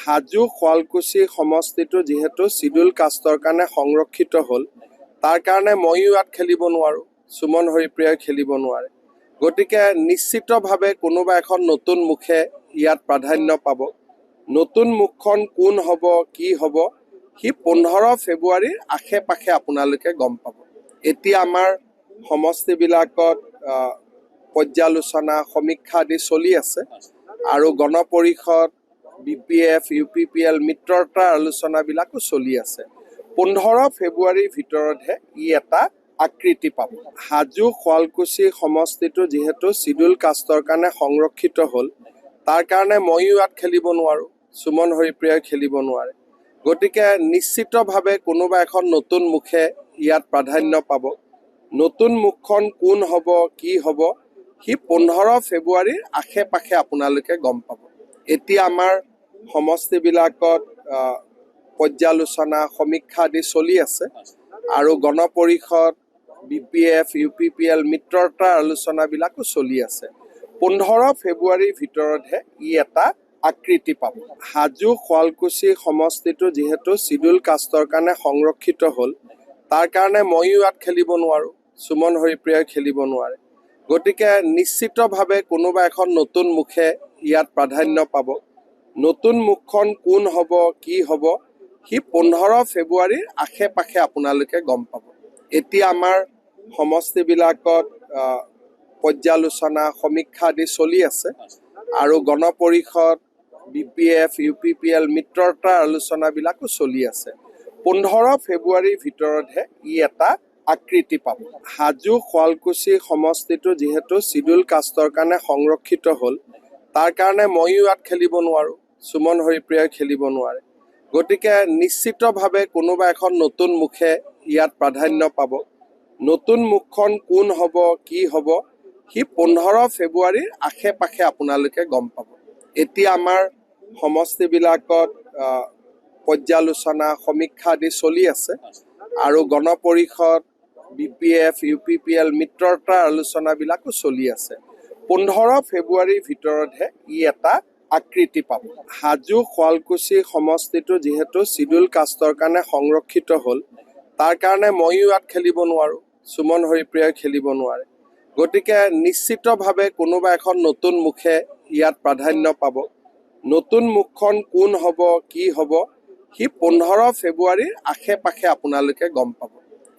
হাজো শুৱালকুছি সমষ্টিটো যিহেতু শিডিউল কাষ্টৰ কাৰণে সংৰক্ষিত হ'ল, তাৰ কাৰণে ময়ো ইয়াত খেলিব নোৱাৰোঁ, সুমন হৰিপ্ৰিয়াই খেলিব নোৱাৰে। গতিকে নিশ্চিতভাৱে কোনোবা এখন নতুন মুখে ইয়াত প্ৰাধান্য পাব। নতুন মুখখন কোন হ'ব, কি হ'ব, সি 15 ফেব্ৰুৱাৰীৰ আশে-পাশে আপোনালোকে গম পাব। এতিয়া আমাৰ সমষ্টিবিলাকত পৰ্যালোচনা, সমীক্ষা আদি চলি আছে আৰু গণ পৰিষদ, BPF, UPPL মিত্ৰতাৰ আলোচনাবিলাকো চলি আছে। 15 ফেব্ৰুৱাৰীৰ ভিতৰতহে ই এটা আকৃতি পাব। হাজো শুৱালকুছি সমষ্টিটো যিহেতু শিডিউল কাষ্টৰ কাৰণে সংৰক্ষিত হ'ল, তাৰ কাৰণে ময়ো ইয়াত খেলিব নোৱাৰোঁ, সুমন হৰিপ্ৰিয়াই খেলিব নোৱাৰে। গতিকে নিশ্চিতভাৱে কোনোবা এখন নতুন মুখে ইয়াত প্ৰাধান্য পাব। নতুন মুখখন কোন হ'ব, কি হ'ব, সি 15 ফেব্ৰুৱাৰীৰ আশে-পাশে আপোনালোকে গম পাব। এতিয়া আমাৰ সমষ্টিবিলাকত পৰ্যালোচনা, সমীক্ষা আদি চলি আছে আৰু গণ পৰিষদ, BPF, UPPL মিত্ৰতাৰ আলোচনাবিলাকো চলি আছে। 15 ফেব্ৰুৱাৰীৰ ভিতৰতহে ই এটা আকৃতি পাব। হাজো শুৱালকুছি সমষ্টিটো যিহেতু শিডিউল কাষ্টৰ কাৰণে সংৰক্ষিত হ'ল, তাৰ কাৰণে ময়ো ইয়াত খেলিব নোৱাৰোঁ, সুমন হৰিপ্ৰিয়াই খেলিব নোৱাৰে। গতিকে নিশ্চিতভাৱে কোনোবা এখন নতুন মুখে ইয়াত প্ৰাধান্য পাব। নতুন মুখখন কোন হ'ব, কি হ'ব, সি 15 ফেব্ৰুৱাৰীৰ আশে-পাশে আপোনালোকে গম পাব। এতিয়া আমাৰ সমষ্টিবিলাকত পৰ্যালোচনা, সমীক্ষা আদি চলি আছে আৰু গণ পৰিষদ, BPF, UPPL মিত্ৰতাৰ আলোচনাবিলাকো চলি আছে। 15 ফেব্ৰুৱাৰীৰ ভিতৰতহে ই এটা আকৃতি পাব। হাজো শুৱালকুছি সমষ্টিটো যিহেতু শিডিউল কাষ্টৰ কাৰণে সংৰক্ষিত হ'ল, তাৰ কাৰণে ময়ো ইয়াত খেলিব নোৱাৰোঁ, সুমন হৰিপ্ৰিয়াই খেলিব নোৱাৰে। গতিকে নিশ্চিতভাৱে কোনোবা এখন নতুন মুখে ইয়াত প্ৰাধান্য পাব। নতুন মুখখন কোন হ'ব, কি হ'ব, সি 15 ফেব্ৰুৱাৰীৰ আশে-পাশে আপোনালোকে গম পাব। এতিয়া আমাৰ সমষ্টিবিলাকত পৰ্যালোচনা, সমীক্ষা আদি চলি আছে আৰু গণ পৰিষদ, BPF, UPPL মিত্ৰতাৰ আলোচনাবিলাকো চলি আছে। 15 ফেব্ৰুৱাৰীৰ ভিতৰতহে ই এটা আকৃতি পাব। হাজো শুৱালকুছি সমষ্টিটো যিহেতু শিডিউল কাষ্টৰ কাৰণে সংৰক্ষিত হ'ল, তাৰ কাৰণে ময়ো ইয়াত খেলিব নোৱাৰোঁ, সুমন হৰিপ্ৰিয়াই খেলিব নোৱাৰে। গতিকে নিশ্চিতভাৱে কোনোবা এখন নতুন মুখে ইয়াত প্ৰাধান্য পাব। নতুন মুখখন কোন হ'ব, কি হ'ব, সি 15 ফেব্ৰুৱাৰীৰ আশে-পাশে আপোনালোকে গম পাব।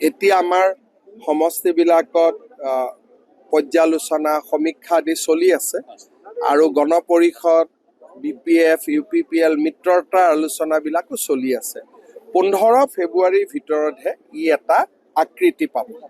এতিয়া আমাৰ সমষ্টিবিলাকত পৰ্যালোচনা, সমীক্ষা আদি চলি আছে আৰু গণ পৰিষদ, BPF, UPPL মিত্ৰতাৰ আলোচনাবিলাকো চলি আছে। 15 ফেব্ৰুৱাৰীৰ ভিতৰতহে ই এটা আকৃতি পাব।